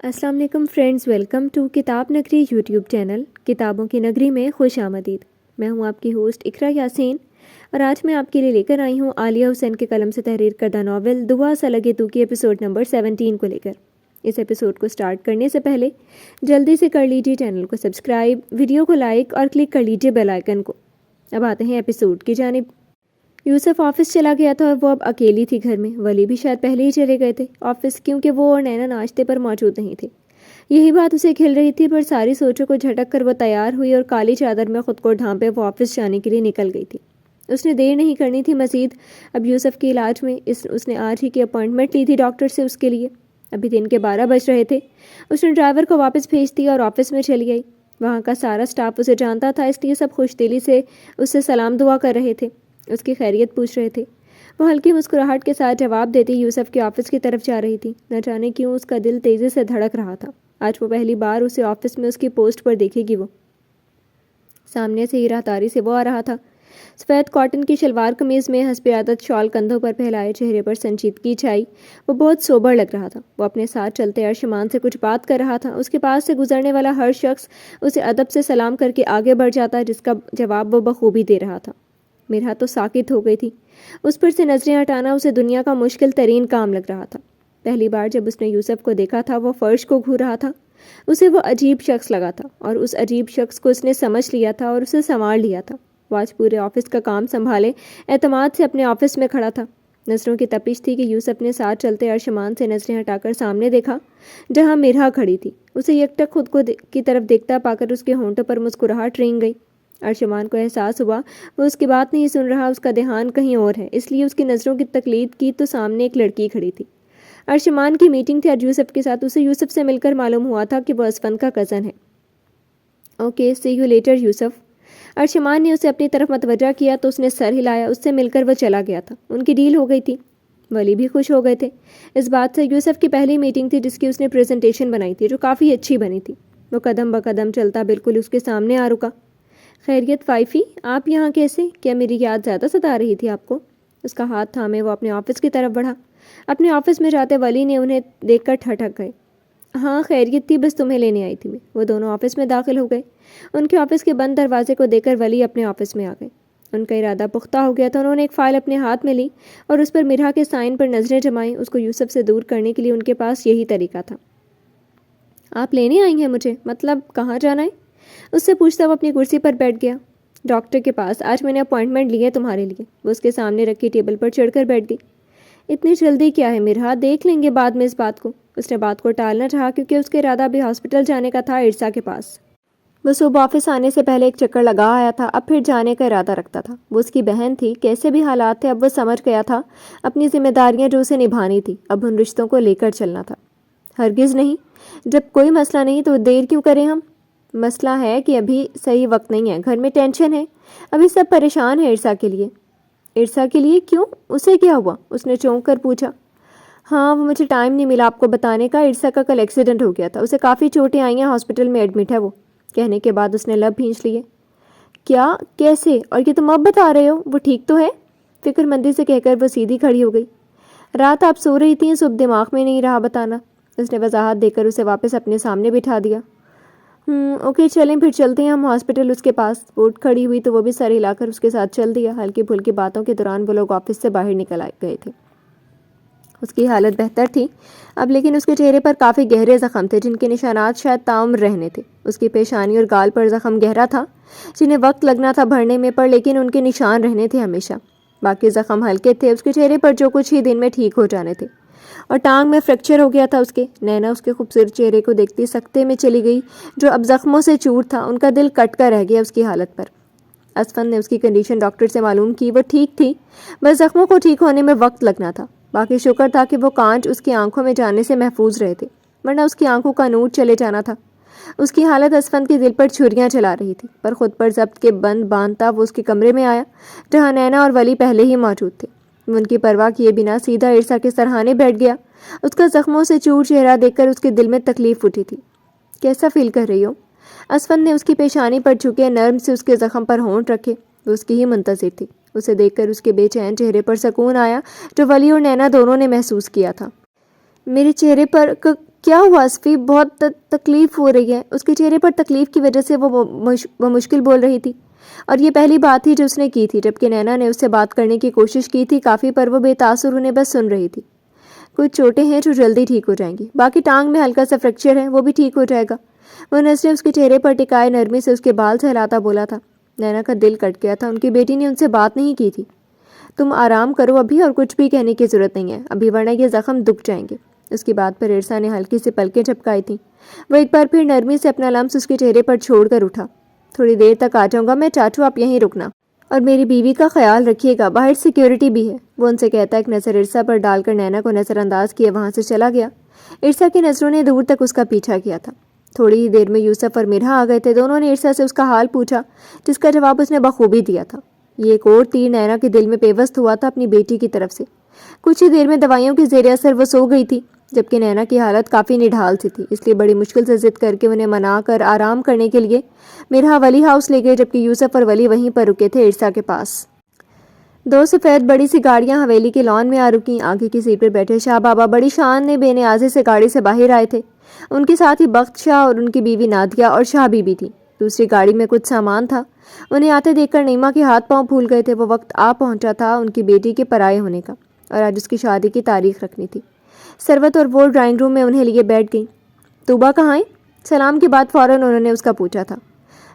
السلام علیکم friends, welcome to کتاب نگری یوٹیوب چینل کتابوں کی نگری میں خوش آمدید۔ میں ہوں آپ کی ہوسٹ اقرا یاسین اور آج میں آپ کے لیے لے کر آئی ہوں عالیہ حسین کے قلم سے تحریر کردہ ناول دعا سا لگے تو کی ایپیسوڈ نمبر 17 کو لے کر۔ اس ایپیسوڈ کو سٹارٹ کرنے سے پہلے جلدی سے کر لیجیے چینل کو سبسکرائب، ویڈیو کو لائک اور کلک کر لیجیے بیل آئیکن کو۔ اب آتے ہیں ایپیسوڈ کی جانب۔ یوسف آفس چلا گیا تھا اور وہ اب اکیلی تھی گھر میں۔ ولی بھی شاید پہلے ہی چلے گئے تھے آفس، کیونکہ وہ اور نینا ناشتے پر موجود نہیں تھے۔ یہی بات اسے کھل رہی تھی، پر ساری سوچوں کو جھٹک کر وہ تیار ہوئی اور کالی چادر میں خود کو ڈھانپے وہ آفس جانے کے لیے نکل گئی تھی۔ اس نے دیر نہیں کرنی تھی مزید۔ اب یوسف کے علاج میں اس نے آج ہی کی اپوائنٹمنٹ لی تھی ڈاکٹر سے اس کے لیے۔ ابھی دن کے 12 بج رہے تھے۔ اس نے ڈرائیور کو واپس بھیج دیا اور آفس میں چلی گئی۔ وہاں کا سارا سٹاف اسے جانتا تھا، اس لیے سب خوش دلی سے اس سے سلام دعا کر رہے تھے، اس کی خیریت پوچھ رہے تھے۔ وہ ہلکی مسکراہٹ کے ساتھ جواب دیتی یوسف کے آفس کی طرف جا رہی تھی۔ نہ جانے کیوں اس کا دل تیزی سے دھڑک رہا تھا۔ آج وہ پہلی بار اسے آفس میں اس کی پوسٹ پر دیکھے گی۔ وہ سامنے سے ہی راہداری سے وہ آ رہا تھا، سفید کاٹن کی شلوار قمیض میں، حسب عادت شال کندھوں پر پھیلائے، چہرے پر سنجیدگی چھائی۔ وہ بہت سوبر لگ رہا تھا۔ وہ اپنے ساتھ چلتے ارشمان سے کچھ بات کر رہا تھا۔ اس کے پاس سے گزرنے والا ہر شخص اسے ادب سے سلام کر کے آگے بڑھ جاتا، جس کا جواب وہ بخوبی دے رہا تھا۔ میرا تو ساکت ہو گئی تھی۔ اس پر سے نظریں ہٹانا اسے دنیا کا مشکل ترین کام لگ رہا تھا۔ پہلی بار جب اس نے یوسف کو دیکھا تھا وہ فرش کو گھو رہا تھا۔ اسے وہ عجیب شخص لگا تھا اور اس عجیب شخص کو اس نے سمجھ لیا تھا اور اسے سنوار لیا تھا۔ وہ آج پورے آفس کا کام سنبھالے اعتماد سے اپنے آفس میں کھڑا تھا۔ نظروں کی تپش تھی کہ یوسف نے ساتھ چلتے ارشمان سے نظریں ہٹا کر سامنے دیکھا جہاں میرا کھڑی تھی۔ اسے یکٹک خود کو کی طرف دیکھتا پا کر اس کے ہونٹوں پر مسکراہٹ رینگ گئی۔ ارشمان کو احساس ہوا وہ اس کی بات نہیں سن رہا، اس کا دھیان کہیں اور ہے، اس لیے اس کی نظروں کی تقلید کی تو سامنے ایک لڑکی کھڑی تھی۔ ارشمان کی میٹنگ تھی آج یوسف کے ساتھ۔ اسے یوسف سے مل کر معلوم ہوا تھا کہ وہ اسفند کا کزن ہے۔ اوکے، سی یو لیٹر یوسف۔ ارشمان نے اسے اپنی طرف متوجہ کیا تو اس نے سر ہلایا۔ اس سے مل کر وہ چلا گیا تھا۔ ان کی ڈیل ہو گئی تھی۔ ولی بھی خوش ہو گئے تھے اس بات سے۔ یوسف کی پہلی میٹنگ تھی جس کی اس نے پریزنٹیشن بنائی تھی، جو کافی اچھی بنی تھی۔ وہ قدم بقدم چلتا بالکل اس کے سامنے آ رکا۔ خیریت وائفی، آپ یہاں کیسے؟ کیا میری یاد زیادہ ستا رہی تھی آپ کو؟ اس کا ہاتھ تھامے وہ اپنے آفس کی طرف بڑھا۔ اپنے آفس میں جاتے ولی نے انہیں دیکھ کر ٹھٹک گئے۔ ہاں خیریت تھی، بس تمہیں لینے آئی تھی میں۔ وہ دونوں آفس میں داخل ہو گئے۔ ان کے آفس کے بند دروازے کو دیکھ کر ولی اپنے آفس میں آ گئے۔ ان کا ارادہ پختہ ہو گیا تھا۔ انہوں نے ایک فائل اپنے ہاتھ میں لی اور اس پر مرحا کے سائن پر نظریں جمائیں۔ اس کو یوسف سے دور کرنے کے لیے ان کے پاس یہی طریقہ تھا۔ آپ لینے آئی ہیں مجھے؟ مطلب کہاں جانا ہے؟ اس سے پوچھتا وہ اپنی کرسی پر بیٹھ گیا۔ ڈاکٹر کے پاس، آج میں نے اپوائنٹمنٹ لی ہے تمہارے لیے۔ وہ اس کے سامنے رکھی ٹیبل پر چڑھ کر بیٹھ گئی۔ اتنی جلدی کیا ہے مرحا؟ دیکھ لیں گے بعد میں اس بات کو۔ اس نے بات کو ٹالنا چاہا کیونکہ اس کا ارادہ بھی ہاسپٹل جانے کا تھا، ارسا کے پاس۔ وہ صبح آفس آنے سے پہلے ایک چکر لگا آیا تھا، اب پھر جانے کا ارادہ رکھتا تھا۔ وہ اس کی بہن تھی، کیسے بھی حالات تھے اب وہ سمجھ گیا تھا اپنی ذمہ داریاں جو اسے نبھانی تھی، اب ان رشتوں کو لے کر چلنا تھا۔ ہرگز نہیں، جب کوئی مسئلہ نہیں تو دیر کیوں کریں ہم؟ مسئلہ ہے کہ ابھی صحیح وقت نہیں ہے، گھر میں ٹینشن ہے، ابھی سب پریشان ہیں ارسا کے لیے۔ ارسا کے لیے کیوں؟ اسے کیا ہوا؟ اس نے چونک کر پوچھا۔ ہاں وہ مجھے ٹائم نہیں ملا آپ کو بتانے کا، ارسا کا کل ایکسیڈنٹ ہو گیا تھا، اسے کافی چوٹیں آئی ہیں، ہاسپٹل میں ایڈمٹ ہے وہ۔ کہنے کے بعد اس نے لب بھینچ لیے۔ کیا؟ کیسے؟ اور یہ تم اب بتا رہے ہو؟ وہ ٹھیک تو ہے؟ فکر مندی سے کہہ کر وہ سیدھی کھڑی ہو گئی۔ رات آپ سو رہی تھیں، صبح دماغ میں نہیں رہا بتانا۔ اس نے وضاحت دے کر اسے واپس اپنے سامنے بٹھا دیا۔ اوکے چلیں پھر چلتے ہیں ہم ہاسپٹل اس کے پاس۔ وہ اٹھ کھڑی ہوئی تو وہ بھی سر ہلا کر اس کے ساتھ چل دیا۔ ہلکی پھلکی باتوں کے دوران وہ لوگ آفس سے باہر نکل گئے تھے۔ اس کی حالت بہتر تھی اب، لیکن اس کے چہرے پر کافی گہرے زخم تھے جن کے نشانات شاید تاعمر رہنے تھے۔ اس کی پیشانی اور گال پر زخم گہرا تھا جنہیں وقت لگنا تھا بھرنے میں، پر لیکن ان کے نشان رہنے تھے ہمیشہ۔ باقی زخم ہلکے تھے، اس کے چہرے پر جو کچھ ہی دن میں ٹھیک ہو جانے تھے۔ اور ٹانگ میں فریکچر ہو گیا تھا اس کے۔ نینا اس کے خوبصورت چہرے کو دیکھتی سکتے میں چلی گئی جو اب زخموں سے چور تھا۔ ان کا دل کٹ کر رہ گیا اس کی حالت پر۔ اسفند نے اس کی کنڈیشن ڈاکٹر سے معلوم کی، وہ ٹھیک تھی، بس زخموں کو ٹھیک ہونے میں وقت لگنا تھا۔ باقی شکر تھا کہ وہ کانچ اس کی آنکھوں میں جانے سے محفوظ رہے تھے، ورنہ اس کی آنکھوں کا نور چلے جانا تھا۔ اس کی حالت اسفند کے دل پر چھریاں چلا رہی تھی، پر خود پر ضبط کے بند باندھتا وہ اس کے کمرے میں آیا جہاں نینا اور ولی پہلے ہی موجود تھے۔ وہ ان کی پرواہ کیے بنا سیدھا ارسا کے سرہانے بیٹھ گیا۔ اس کا زخموں سے چور چہرہ دیکھ کر اس کے دل میں تکلیف اٹھی تھی۔ کیسا فیل کر رہی ہو؟ اسفند نے اس کی پیشانی پر جھکے نرم سے اس کے زخم پر ہونٹ رکھے۔ وہ اس کی ہی منتظر تھی۔ اسے دیکھ کر اس کے بے چین چہرے پر سکون آیا جو ولی اور نینا دونوں نے محسوس کیا تھا۔ میرے چہرے پر کیا ہوا اسفی؟ بہت تکلیف ہو رہی ہے؟ اس کے چہرے پر تکلیف کی وجہ سے وہ مشکل بول رہی تھی، اور یہ پہلی بات تھی جو اس نے کی تھی، جبکہ نینا نے اس سے بات کرنے کی کوشش کی تھی کافی، پر وہ بے تاثر انہیں بس سن رہی تھی۔ کچھ چوٹیں ہیں جو جلدی ٹھیک ہو جائیں گی، باقی ٹانگ میں ہلکا سا فریکچر ہے، وہ بھی ٹھیک ہو جائے گا۔ وہ نظریں اس کے چہرے پر ٹکائے نرمی سے اس کے بال سہلاتا بولا تھا۔ نینا کا دل کٹ گیا تھا، ان کی بیٹی نے ان سے بات نہیں کی تھی۔ تم آرام کرو ابھی، اور کچھ بھی کہنے کی ضرورت نہیں ہے ابھی، ورنہ یہ زخم دکھ جائیں گے۔ اس کی بات پر عرصا نے ہلکی سی پلکیں جھپکائی تھیں۔ وہ ایک بار پھر نرمی سے اپنا لمس اس کے چہرے پر چھوڑ کر اٹھا۔ تھوڑی دیر تک آ جاؤں گا میں، چاچو آپ یہیں رکنا، اور میری بیوی کا خیال رکھیے گا، باہر سیکیورٹی بھی ہے، وہ ان سے کہتا ایک نظر عرصا پر ڈال کر نینا کو نظر انداز کیے وہاں سے چلا گیا۔ عرصا کی نظروں نے دور تک اس کا پیچھا کیا تھا۔ تھوڑی ہی دیر میں یوسف اور مرحا آ گئے تھے۔ دونوں نے عرصا سے اس کا حال پوچھا، جس کا جواب اس نے بخوبی دیا تھا۔ یہ ایک اور تیر نینا کے دل میں پیوست ہوا تھا اپنی بیٹی کی طرف سے۔ کچھ ہی دیر میں دوائیوں کے زیر اثر وہ سو گئی تھی، جبکہ نینا کی حالت کافی نڈھال سی تھی، اس لیے بڑی مشکل سے ضد کر کے انہیں منا کر آرام کرنے کے لیے مرحا ولی ہاؤس لے گئے، جبکہ یوسف اور ولی وہیں پر رکے تھے عرصا کے پاس۔ دو سفید بڑی سی گاڑیاں حویلی کے لان میں آ رکیں۔ آگے کی سیٹ پر بیٹھے شاہ بابا بڑی شان نے بے نیازی سے گاڑی سے باہر آئے تھے۔ ان کے ساتھ ہی بخت شاہ اور ان کی بیوی نادیہ اور شاہ بی بی تھی۔ دوسری گاڑی میں کچھ سامان تھا۔ انہیں آتے دیکھ کر نعیمہ کے ہاتھ پاؤں پھول گئے تھے۔ وہ وقت آ پہنچا تھا ان کی بیٹی کے پرائے ہونے کا، اور آج اس کی شادی کی تاریخ رکھنی تھی۔ ثروت اور وہ ڈرائنگ روم میں انہیں لیے بیٹھ گئیں۔ طوبہ کہاں ہے؟ سلام کے بعد فوراً انہوں نے اس کا پوچھا تھا۔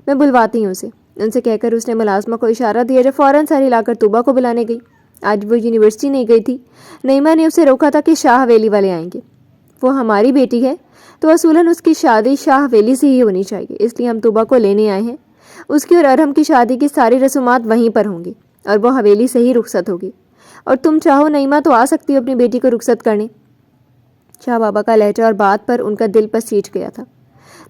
میں بلواتی ہوں اسے، ان سے کہہ کر اس نے ملازمہ کو اشارہ دیا جو فوراً سر ہلا کر طوبہ کو بلانے گئی۔ آج وہ یونیورسٹی نہیں گئی تھی۔ نعیمہ نے اسے روکا تھا کہ شاہ حویلی والے آئیں گے۔ وہ ہماری بیٹی ہے تو اصولاً اس کی شادی شاہ حویلی سے ہی ہونی چاہیے، اس لیے ہم طوبہ کو لینے آئے ہیں۔ اس کی اور ارحم کی شادی کی ساری رسومات وہیں پر ہوں گی، اور وہ حویلی سے ہی رخصت ہوگی، اور تم چاہو نعیمہ تو آ سکتی ہو اپنی بیٹی کو رخصت کرنے۔ شاہ بابا کا لہجہ اور بات پر ان کا دل پسیج گیا تھا۔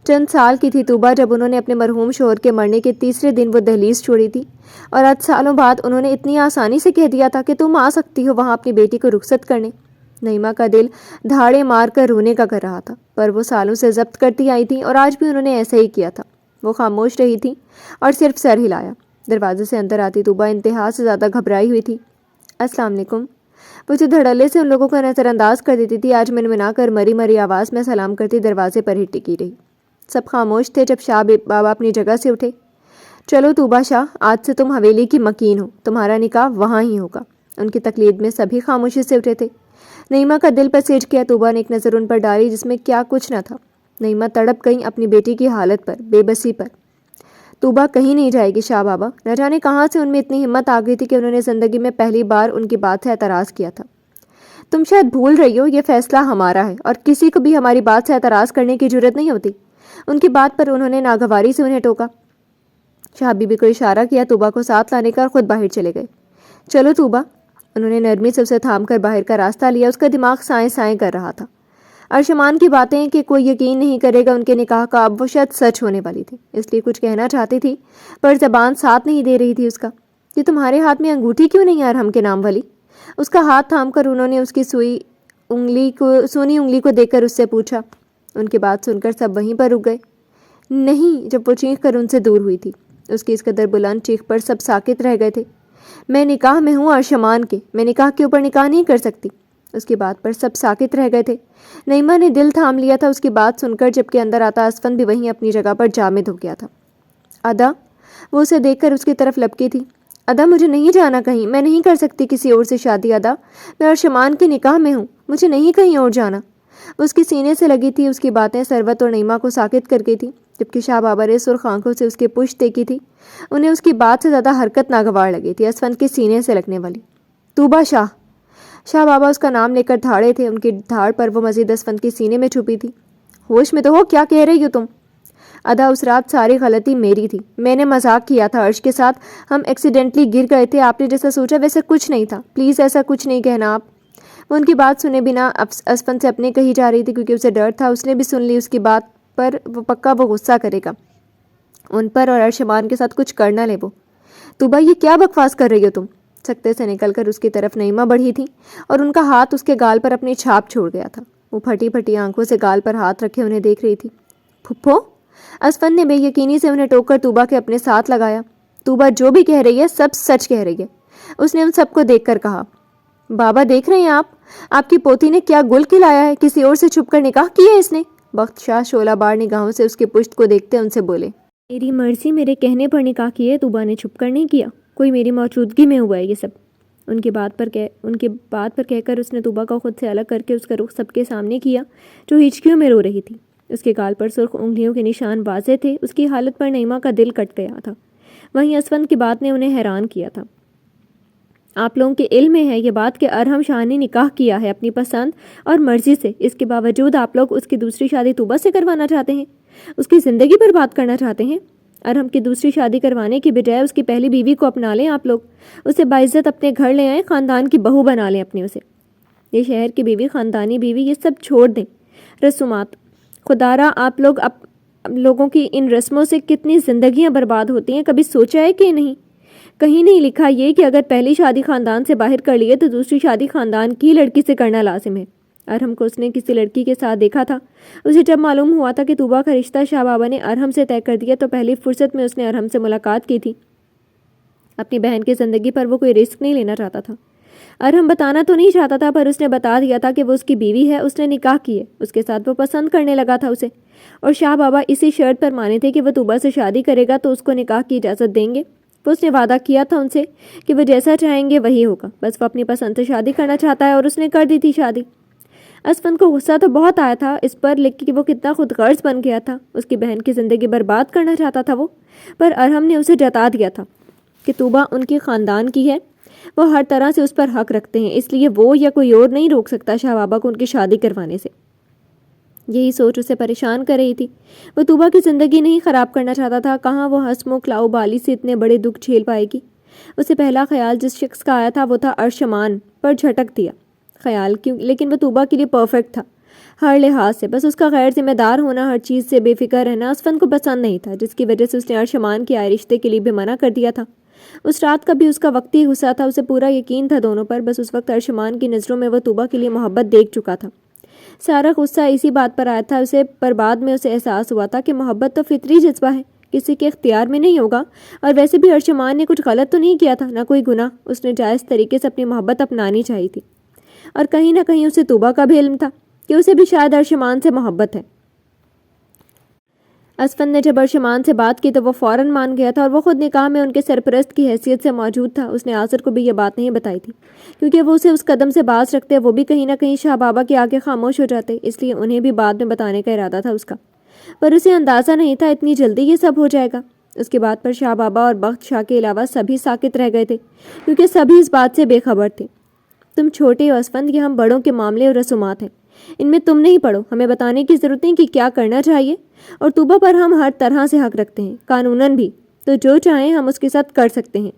چند سال کی تھی طوبہ جب انہوں نے اپنے مرحوم شوہر کے مرنے کے تیسرے دن وہ دہلیز چھوڑی تھی، اور آج سالوں بعد انہوں نے اتنی آسانی سے کہہ دیا تھا کہ تم آ سکتی ہو وہاں اپنی بیٹی کو رخصت کرنے۔ نعیمہ کا دل دھاڑے مار کر رونے کا کر رہا تھا، پر وہ سالوں سے ضبط کرتی آئی تھیں، اور آج بھی انہوں نے ایسا ہی کیا تھا۔ وہ خاموش رہی تھی اور صرف سر ہلایا۔ دروازے سے اندر آتی طوبہ انتہا سے زیادہ گھبرائی ہوئی تھی۔ السلام علیکم، وہ جو دھڑلے سے ان لوگوں کو نظر انداز کر دیتی تھی، آج منمنا کر مری مری آواز میں سلام کرتی دروازے پر ہی ٹکی رہی۔ سب خاموش تھے جب شاہ بابا اپنی جگہ سے اٹھے۔ چلو طوبہ شاہ، آج سے تم حویلی کی مکین ہو، تمہارا نکاح وہاں ہی ہوگا۔ ان کی تقلید میں سبھی خاموشی سے اٹھے تھے۔ نعیمہ کا دل پسیج گیا۔ طوبہ نے ایک نظر ان پر ڈالی جس میں کیا کچھ نہ تھا۔ نعیمہ تڑپ گئیں اپنی بیٹی کی حالت پر، بے بسی پر۔ طوبہ کہیں نہیں جائے گی شاہ بابا۔ نہ جانے کہاں سے ان میں اتنی ہمت آ گئی تھی کہ انہوں نے زندگی میں پہلی بار ان کی بات سے اعتراض کیا تھا۔ تم شاید بھول رہی ہو، یہ فیصلہ ہمارا ہے، اور کسی کو بھی ہماری بات سے اعتراض کرنے کی جرت نہیں ہوتی۔ ان کی بات پر انہوں نے ناگواری سے انہیں ٹوکا۔ شاہ بی بی کو اشارہ کیا طوبہ کو ساتھ لانے کا، اور خود باہر چلے گئے۔ چلو طوبہ، انہوں نے نرمی سے اسے تھام کر باہر کا راستہ لیا۔ اس کا دماغ سائیں سائیں کر رہا تھا۔ ارشمان کی باتیں کہ کوئی یقین نہیں کرے گا ان کے نکاح کا، اب وہ شاید سچ ہونے والی تھی، اس لیے کچھ کہنا چاہتی تھی پر زبان ساتھ نہیں دے رہی تھی اس کا۔ یہ تمہارے ہاتھ میں انگوٹھی کیوں نہیں ہے ارحم کے نام والی؟ اس کا ہاتھ تھام کر انہوں نے اس کی سونی انگلی کو دیکھ کر اس سے پوچھا۔ ان کی بات سن کر سب وہیں پر رک گئے۔ نہیں، جب وہ چیخ کر ان سے دور ہوئی تھی۔ اس کی اس قدر بلند چیخ پر سب ساکت رہ گئے تھے۔ میں نکاح میں ہوں ارشمان کے، میں نکاح کے اوپر نکاح نہیں کر سکتی۔ اس کی بات پر سب ساکت رہ گئے تھے۔ نعیمہ نے دل تھام لیا تھا اس کی بات سن کر، جبکہ اندر آتا اسفند بھی وہیں اپنی جگہ پر جامد ہو گیا تھا۔ ادا، وہ اسے دیکھ کر اس کی طرف لپکی تھی۔ ادا، مجھے نہیں جانا کہیں، میں نہیں کر سکتی کسی اور سے شادی ادا، میں ارشمان کے نکاح میں ہوں، مجھے نہیں کہیں اور جانا۔ اس کی سینے سے لگی تھی اس کی باتیں ثروت اور نعیمہ کو ساکت کر گئی تھی، جبکہ شاہ بابا نے سرخ آنکھوں سے اس کی پشت دیکھی تھی۔ انہیں اس کی بات سے زیادہ حرکت ناگوار لگی تھی، اسفند کے سینے سے لگنے والی۔ طوبہ شاہ، شاہ بابا اس کا نام لے کر دھاڑے تھے، ان کی دھاڑ پر وہ مزید اسفند کے سینے میں چھپی تھی۔ ہوش میں تو ہو، کیا کہہ رہی ہو تم؟ ادا، اس رات ساری غلطی میری تھی، میں نے مذاق کیا تھا عرش کے ساتھ، ہم ایکسیڈنٹلی گر گئے تھے، آپ نے جیسا سوچا ویسا کچھ نہیں تھا، پلیز ایسا کچھ نہیں کہنا آپ۔ وہ ان کی بات سنے بنا اسفند سے اپنے کہی جا رہی تھی، کیونکہ اسے ڈر تھا اس نے بھی سن لی اس کی بات پر وہ پکا وہ غصہ کرے گا ان پر، اور ارشمان کے ساتھ کچھ کرنا لے وہ۔ طوبہ، یہ کیا بکواس کر رہی ہو تم؟ سکتے سے نکل کر اس کی طرف نعیمہ بڑھی تھی، اور ان کا ہاتھ اس کے گال پر اپنی چھاپ چھوڑ گیا تھا۔ وہ پھٹی پھٹی آنکھوں سے گال پر ہاتھ رکھے انہیں دیکھ رہی تھی۔ پھپھو، اسفند نے بے یقینی سے انہیں ٹوک کر طوبہ کے اپنے ساتھ لگایا۔ طوبہ جو بھی کہہ رہی ہے سب سچ کہہ رہی ہے، اس نے ان سب کو دیکھ کر کہا۔ بابا دیکھ رہے ہیں آپ کی پوتی نے کیا گل کھلایا ہے، کسی اور سے چھپ کر نکاح کیا ہے اس نے۔ بخت شاہ شعلہ بار نگاہوں سے اس کی پشت کو دیکھتے ان سے بولے، میری مرضی، میرے کہنے پر نکاح کیا ہے، طوبا نے چھپ کر نہیں کیا، کوئی میری موجودگی میں ہوا ہے یہ سب۔ ان کی بات پر کہہ کر اس نے طوبا کو خود سے الگ کر کے اس کا رخ سب کے سامنے کیا جو ہچکیوں میں رو رہی تھی۔ اس کے گال پر سرخ انگلیوں کے نشان واضح تھے۔ اس کی حالت پر نعیمہ کا دل کٹ گیا تھا۔ وہیں اسفند کی بات نے انہیں حیران کیا تھا۔ آپ لوگوں کے علم میں ہے یہ بات کہ ارحم شاہ نے نکاح کیا ہے اپنی پسند اور مرضی سے، اس کے باوجود آپ لوگ اس کی دوسری شادی طوبا سے کروانا چاہتے ہیں، اس کی زندگی برباد کرنا چاہتے ہیں۔ ارحم کی دوسری شادی کروانے کی بجائے اس کی پہلی بیوی کو اپنا لیں آپ لوگ، اسے باعزت اپنے گھر لے آئیں، خاندان کی بہو بنا لیں اپنے اسے۔ یہ شہر کی بیوی، خاندانی بیوی، یہ سب چھوڑ دیں۔ رسومات، خدارا آپ لوگوں کی ان رسموں سے کتنی زندگیاں برباد ہوتی ہیں، کبھی سوچا ہے کہ نہیں؟ کہیں نہیں لکھا یہ کہ اگر پہلی شادی خاندان سے باہر کر لیے تو دوسری شادی خاندان کی لڑکی سے کرنا لازم ہے۔ ارحم کو اس نے کسی لڑکی کے ساتھ دیکھا تھا۔ اسے جب معلوم ہوا تھا کہ طوبا کا رشتہ شاہ بابا نے ارحم سے طے کر دیا تو پہلی فرصت میں اس نے ارحم سے ملاقات کی تھی۔ اپنی بہن کی زندگی پر وہ کوئی رسک نہیں لینا چاہتا تھا۔ ارحم بتانا تو نہیں چاہتا تھا پر اس نے بتا دیا تھا کہ وہ اس کی بیوی ہے، اس نے نکاح کی ہے، اس کے ساتھ وہ پسند کرنے لگا تھا اسے، اور شاہ بابا اسی شرط پر مانے تھے کہ وہ طوبا سے شادی کرے گا تو اس کو نکاح کی اجازت دیں گے۔ اس نے وعدہ کیا تھا ان سے کہ وہ جیسا چاہیں گے وہی ہوگا، بس وہ اپنی پسند سے شادی کرنا چاہتا ہے، اور اس نے کر دی تھی شادی۔ اسفند کو غصہ تو بہت آیا تھا اس پر، لیکن وہ کتنا خود غرض بن گیا تھا، اس کی بہن کی زندگی برباد کرنا چاہتا تھا وہ، پر ارحم نے اسے جتا دیا تھا کہ طوبا ان کی خاندان کی ہے، وہ ہر طرح سے اس پر حق رکھتے ہیں، اس لیے وہ یا کوئی اور نہیں روک سکتا شاہ بابا کو ان کی شادی کروانے سے۔ یہی سوچ اسے پریشان کر رہی تھی۔ وہ طوبا کی زندگی نہیں خراب کرنا چاہتا تھا، کہاں وہ ہنسمکھ لاؤ بالی سے اتنے بڑے دکھ جھیل پائے گی۔ اسے پہلا خیال جس شخص کا آیا تھا وہ تھا ارشمان، پر جھٹک دیا خیال لیکن وہ طوبا کے لیے پرفیکٹ تھا ہر لحاظ سے، بس اس کا غیر ذمہ دار ہونا، ہر چیز سے بے فکر رہنا اسفند کو پسند نہیں تھا، جس کی وجہ سے اس نے ارشمان کے آئے رشتے کے لیے بھی منع کر دیا تھا۔ اس رات کا بھی اس کا وقتی غصہ تھا، اسے پورا یقین تھا دونوں پر، بس اس وقت ارشمان کی نظروں میں وہ طوبا کے لیے محبت دیکھ چکا تھا۔ سارا غصہ اسی بات پر آیا تھا اسے، پر بعد میں اسے احساس ہوا تھا کہ محبت تو فطری جذبہ ہے، کسی کے اختیار میں نہیں ہوگا، اور ویسے بھی ارشمان نے کچھ غلط تو نہیں کیا تھا، نہ کوئی گناہ، اس نے جائز طریقے سے اپنی محبت اپنانی چاہیے تھی، اور کہیں نہ کہیں اسے طوبا کا بھی علم تھا کہ اسے بھی شاید ارشمان سے محبت ہے۔ اسفند نے جب ارشمان سے بات کی تو وہ فوراً مان گیا تھا، اور وہ خود نکاح میں ان کے سرپرست کی حیثیت سے موجود تھا۔ اس نے آصر کو بھی یہ بات نہیں بتائی تھی کیونکہ وہ اسے اس قدم سے باز رکھتے، وہ بھی کہیں نہ کہیں شاہ بابا کے آگے خاموش ہو جاتے، اس لیے انہیں بھی بعد میں بتانے کا ارادہ تھا اس کا، پر اسے اندازہ نہیں تھا اتنی جلدی یہ سب ہو جائے گا۔ اس کے بعد پر شاہ بابا اور بخت شاہ کے علاوہ سبھی ساکت رہ گئے تھے کیونکہ سبھی اس بات سے بے خبر تھے۔ تم چھوٹے ہو اسفند، یہ ہم بڑوں کے معاملے اور رسومات ہیں، ان میں تم نہیں پڑو، ہمیں بتانے کی ضرورت نہیں کہ کیا کرنا چاہیے، اور طوبا پر ہم ہر طرح سے حق رکھتے ہیں، قانوناً بھی، تو جو چاہیں ہم اس کے ساتھ کر سکتے ہیں۔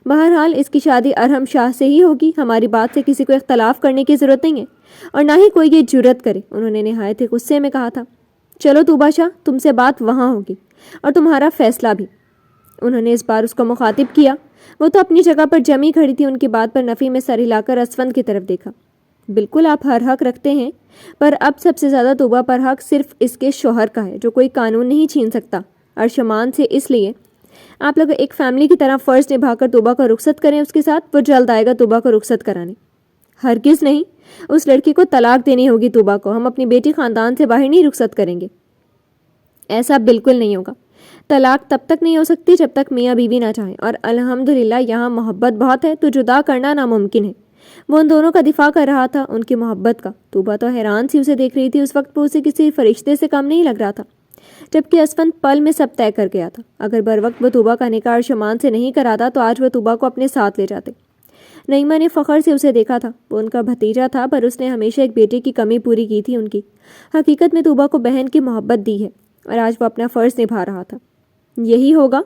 بہرحال اس کی شادی ارحم شاہ سے ہی ہوگی، ہماری بات سے کسی کو اختلاف کرنے کی ضرورت نہیں ہے، اور نہ ہی کوئی یہ جرأت کرے، انہوں نے نہایت ہی غصے میں کہا تھا۔ چلو طوبا شاہ، تم سے بات وہاں ہوگی، اور تمہارا فیصلہ بھی۔ انہوں نے اس بار اس کو مخاطب کیا، وہ تو اپنی جگہ پر جمی کھڑی تھی، ان کی بات پر نفی میں سر ہلا کر اسفند کی طرف دیکھا۔ بالکل آپ ہر حق رکھتے ہیں، پر اب سب سے زیادہ طوبا پر حق صرف اس کے شوہر کا ہے جو کوئی قانون نہیں چھین سکتا ارشمان سے، اس لیے آپ لوگ ایک فیملی کی طرح فرض نبھا کر طوبا کو رخصت کریں اس کے ساتھ، وہ جلد آئے گا طوبا کو رخصت کرانے۔ ہرگز نہیں، اس لڑکی کو طلاق دینی ہوگی طوبا کو، ہم اپنی بیٹی خاندان سے باہر نہیں رخصت کریں گے، ایسا بالکل نہیں ہوگا۔ طلاق تب تک نہیں ہو سکتی جب تک میاں بیوی نہ چاہیں، اور الحمدللہ یہاں محبت بہت ہے تو جدا کرنا ناممکن ہے۔ وہ ان دونوں کا دفاع کر رہا تھا، ان کی محبت کا۔ طوبا تو حیران سی اسے دیکھ رہی تھی، اس وقت وہ اسے کسی فرشتے سے کم نہیں لگ رہا تھا، جبکہ اسفند پل میں سب طے کر گیا تھا۔ اگر بر وقت وہ طوبا کا نکاح ارشمان سے نہیں کراتا تو آج وہ طوبا کو اپنے ساتھ لے جاتے۔ نعیمہ نے فخر سے اسے دیکھا تھا، وہ ان کا بھتیجا تھا، پر اس نے ہمیشہ ایک بیٹے کی کمی پوری کی تھی ان کی۔ حقیقت میں طوبا کو بہن کی محبت دی ہے، اور آج وہ اپنا فرض نبھا رہا تھا۔ یہی ہوگا،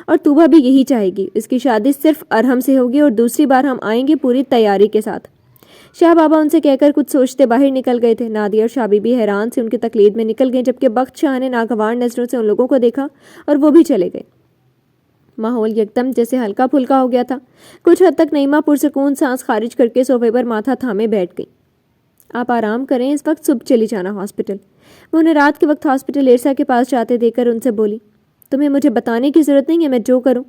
اور طوبا بھی یہی چاہے گی، اس کی شادی صرف ارحم سے ہوگی، اور دوسری بار ہم آئیں گے پوری تیاری کے ساتھ۔ شاہ بابا ان سے کہہ کر کچھ سوچتے باہر نکل گئے تھے۔ نادی اور شاہ بی بھی حیران سے ان کی تقلید میں نکل گئے، جبکہ بخت شاہ نے ناگوار نظروں سے ان لوگوں کو دیکھا اور وہ بھی چلے گئے۔ ماحول یکدم جیسے ہلکا پھلکا ہو گیا تھا۔ کچھ حد تک نعیمہ پرسکون سانس خارج کر کے صوفے پر ماتھا تھامے بیٹھ گئی۔ آپ آرام کریں، اس وقت صبح چلی جانا ہاسپٹل۔ وہ انہیں رات کے وقت ہاسپٹل ایرسا کے پاس جاتے دیکھ کر ان سے بولی، تمہیں مجھے بتانے کی ضرورت نہیں ہے، میں جو کروں۔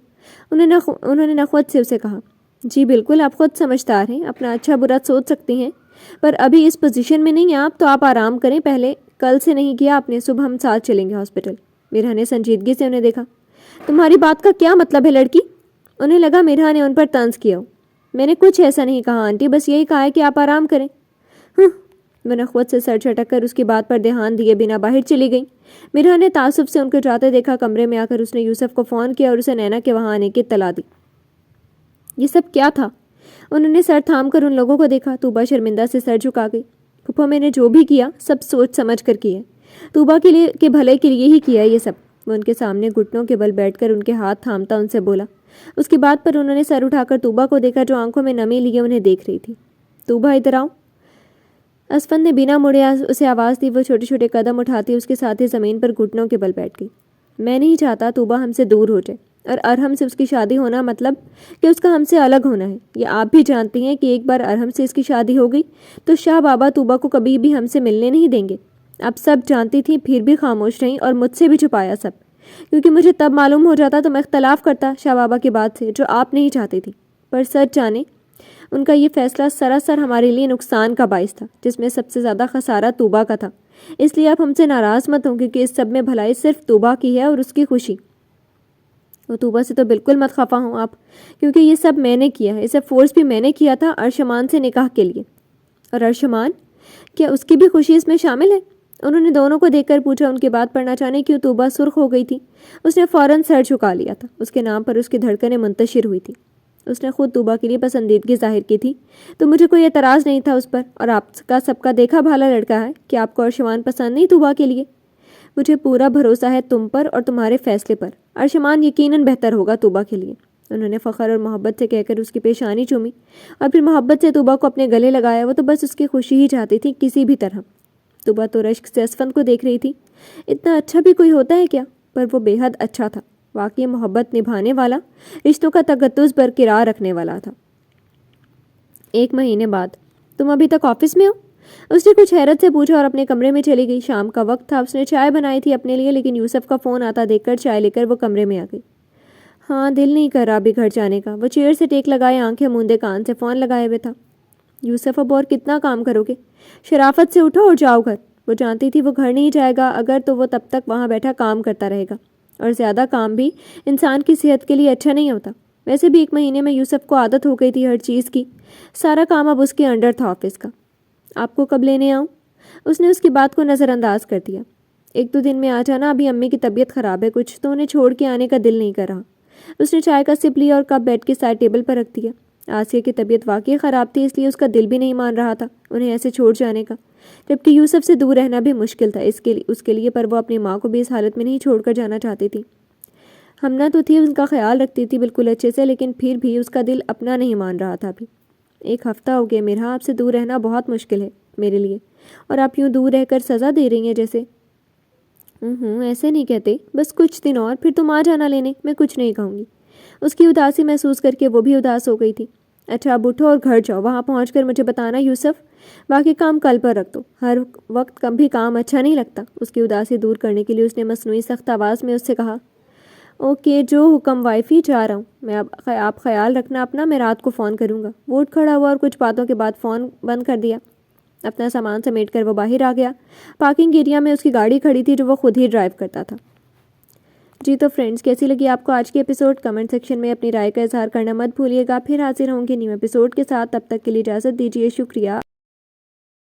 انہوں نے نخوت سے اسے کہا، جی بالکل، آپ خود سمجھدار ہیں، اپنا اچھا برا سوچ سکتی ہیں، پر ابھی اس پوزیشن میں نہیں ہیں آپ، تو آپ آرام کریں پہلے. کل سے نہیں کیا آپ نے، صبح ہم ساتھ چلیں گے ہاسپٹل. میرا نے سنجیدگی سے انہیں دیکھا. تمہاری بات کا کیا مطلب ہے لڑکی؟ انہیں لگا میرا نے ان پر طنز کیا ہو. میں نے کچھ ایسا نہیں کہا آنٹی، بس یہی کہا ہے کہ آپ آرام کریں. میں نے خود سے سر جھٹک کر اس کی بات پر دھیان دیے بنا باہر چلی گئی. میرا نے تعصب سے ان کو جاتے دیکھا. کمرے میں آ کر اس نے یوسف کو فون کیا اور اسے نینا کے وہاں آنے کی اطلاع دی. یہ سب کیا تھا؟ انہوں نے سر تھام کر ان لوگوں کو دیکھا. طوبا شرمندہ سے سر جھکا گئی. پھپھو میں نے جو بھی کیا سب سوچ سمجھ کر کیا ہے. طوبا کے بھلے کے لیے ہی کیا ہے یہ سب. وہ ان کے سامنے گھٹنوں کے بل بیٹھ کر ان کے ہاتھ تھامتا ان سے بولا. اس کی بات پر انہوں نے سر اٹھا کر طوبا کو دیکھا جو آنکھوں میں نمی لیے انہیں دیکھ رہی تھی. طوبا ادھر آؤ. اسفند نے بنا مڑے اسے آواز دی. وہ چھوٹے چھوٹے قدم اٹھاتی اس کے ساتھ ہی زمین پر گھٹنوں کے بل بیٹھ گئی. میں نہیں چاہتا طوبا ہم سے دور ہو جائے، اور ارحم سے اس کی شادی ہونا مطلب کہ اس کا ہم سے الگ ہونا ہے. یہ آپ بھی جانتی ہیں کہ ایک بار ارحم سے اس کی شادی ہو گئی تو شاہ بابا طوبا کو کبھی بھی ہم سے ملنے نہیں دیں گے. آپ سب جانتی تھیں پھر بھی خاموش رہیں اور مجھ سے بھی چھپایا سب، کیونکہ مجھے تب معلوم ہو جاتا تو میں اختلاف کرتا شاہ بابا کی بات سے جو آپ نہیں چاہتی تھی. پر سچ جانے ان کا یہ فیصلہ سراسر ہمارے لیے نقصان کا باعث تھا، جس میں سب سے زیادہ خسارہ طوبا کا تھا. اس لیے آپ ہم سے ناراض مت ہوں، کیونکہ اس سب میں بھلائی صرف طوبا کی ہے اور اس کی خوشی. وہ طوبا سے تو بالکل مت خفا ہوں آپ، کیونکہ یہ سب میں نے کیا ہے. اسے فورس بھی میں نے کیا تھا ارشمان سے نکاح کے لیے. اور ارشمان، کیا اس کی بھی خوشی اس میں شامل ہے؟ انہوں نے دونوں کو دیکھ کر پوچھا. ان کی بات پر نہ جانے کیوں طوبا سرخ ہو گئی تھی. اس نے فوراً سر جھکا لیا تھا. اس کے نام پر اس کی دھڑکنیں منتشر ہوئی تھی. اس نے خود طوبا کے لیے پسندیدگی ظاہر کی تھی، تو مجھے کوئی اعتراض نہیں تھا اس پر. اور آپ کا سب کا دیکھا بھالا لڑکا ہے کہ آپ کو ارشمان پسند نہیں طوبا کے لیے. مجھے پورا بھروسہ ہے تم پر اور تمہارے فیصلے پر. ارشمان یقیناً بہتر ہوگا طوبا کے لیے. انہوں نے فخر اور محبت سے کہہ کر اس کی پیشانی چومی اور پھر محبت سے طوبا کو اپنے گلے لگایا. وہ تو بس اس کی خوشی ہی چاہتی تھی کسی بھی طرح. طوبا تو رشک سے اسفند کو دیکھ رہی تھی. اتنا اچھا بھی کوئی ہوتا ہے کیا؟ پر وہ بے حد اچھا تھا، واقعی محبت نبھانے والا، رشتوں کا تقدس برقرار رکھنے والا تھا. 1 مہینے بعد. تم ابھی تک آفس میں ہو؟ اس نے کچھ حیرت سے پوچھا اور اپنے کمرے میں چلی گئی. شام کا وقت تھا. اس نے چائے بنائی تھی اپنے لیے، لیکن یوسف کا فون آتا دیکھ کر چائے لے کر وہ کمرے میں آ گئی. ہاں، دل نہیں کر رہا ابھی گھر جانے کا. وہ چیئر سے ٹیک لگائے آنکھیں موندے کان سے فون لگائے ہوئے تھا. یوسف اب اور کتنا کام کرو گے؟ شرافت سے اٹھو اور جاؤ گھر. وہ جانتی تھی وہ گھر نہیں جائے گا اگر تو وہ تب تک وہاں بیٹھا کام کرتا رہے گا، اور زیادہ کام بھی انسان کی صحت کے لیے اچھا نہیں ہوتا. ویسے بھی 1 مہینے میں یوسف کو عادت ہو گئی تھی ہر چیز کی. سارا کام اب اس کے انڈر تھا آفس کا. آپ کو کب لینے آؤں؟ اس نے اس کی بات کو نظر انداز کر دیا. 1-2 دن میں آ جانا. ابھی امی کی طبیعت خراب ہے کچھ، تو انہیں چھوڑ کے آنے کا دل نہیں کر رہا. اس نے چائے کا سپ لیا اور کپ بیڈ کے سائڈ ٹیبل پر رکھ دیا. آسیہ کی طبیعت واقعی خراب تھی، اس لیے اس کا دل بھی نہیں مان رہا تھا انہیں ایسے چھوڑ جانے کا، جبکہ یوسف سے دور رہنا بھی مشکل تھا اس کے لیے. پر وہ اپنی ماں کو بھی اس حالت میں نہیں چھوڑ کر جانا چاہتی تھی. ہمنا تو تھی، ان کا خیال رکھتی تھی بالکل اچھے سے، لیکن پھر بھی اس کا دل اپنا نہیں مان رہا تھا ابھی. 1 ہفتہ ہو گیا میرا، آپ سے دور رہنا بہت مشکل ہے میرے لیے، اور آپ یوں دور رہ کر سزا دے رہی ہیں جیسے. ایسے نہیں کہتے، بس کچھ دن اور پھر تم آ جانا لینے. میں کچھ نہیں کہوں گی. اس کی اداسی محسوس کر کے وہ بھی اداس ہو گئی تھی. اچھا اب اٹھو اور گھر جاؤ. وہاں پہنچ کر مجھے بتانا یوسف. باقی کام کل پر رکھ دو. ہر وقت کبھی کام اچھا نہیں لگتا. اس کی اداسی دور کرنے کے لیے اس نے مصنوعی سخت آواز میں اس سے کہا. اوکے، جو حکم وائفی، جا رہا ہوں میں. آپ خیال رکھنا اپنا. میں رات کو فون کروں گا. وہ اٹھ کھڑا ہوا اور کچھ باتوں کے بعد فون بند کر دیا. اپنا سامان سمیٹ کر وہ باہر آ گیا. پارکنگ ایریا میں اس کی گاڑی کھڑی تھی جو وہ خود ہی ڈرائیو کرتا تھا. جی تو فرینڈز، کیسی لگی آپ کو آج کی ایپیسوڈ؟ کمنٹ سیکشن میں اپنی رائے کا اظہار کرنا مت بھولیے گا. پھر حاضر ہوں گے نیو ایپیسوڈ کے ساتھ. تب تک کے لیے اجازت دیجیے. شکریہ.